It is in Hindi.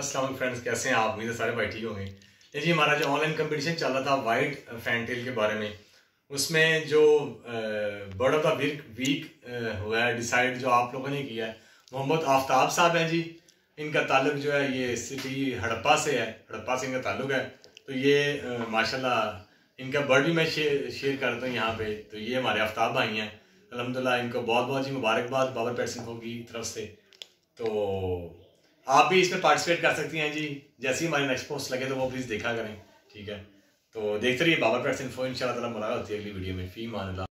अस्सलाम फ्रेंड्स, कैसे हैं आप? उम्मीद है सारे भाई ठीक होंगे। ये जी हमारा जो ऑनलाइन कंपटीशन चल रहा था वाइट फैंटेल के बारे में, उसमें जो बर्ड ऑफ द वीक हुआ है डिसाइड, जो आप लोगों ने किया है, मोहम्मद आफ्ताब साहब हैं जी। इनका ताल्लुक जो है ये सिटी हड़प्पा से है, हड़प्पा से इनका ताल्लुक है। तो ये माशाल्लाह इनका बर्ड भी मैं शेयर करता हूँ यहाँ पे। तो ये हमारे आफ्ताब भाई हैं, अल्हम्दुलिल्लाह इनको बहुत बहुत जी मुबारकबाद बाबर पेट्स इन्फो की तरफ से। तो आप भी इसमें पार्टिसिपेट कर सकती हैं जी। जैसे ही हमारी नेक्स्ट पोस्ट लगे तो वो प्लीज़ देखा करें, ठीक है। तो देखते रहिए बाबर पेट्स इन्फो। इंशाल्लाह ताला मुलाकात होती है अगली वीडियो में। फी मान अल्लाह।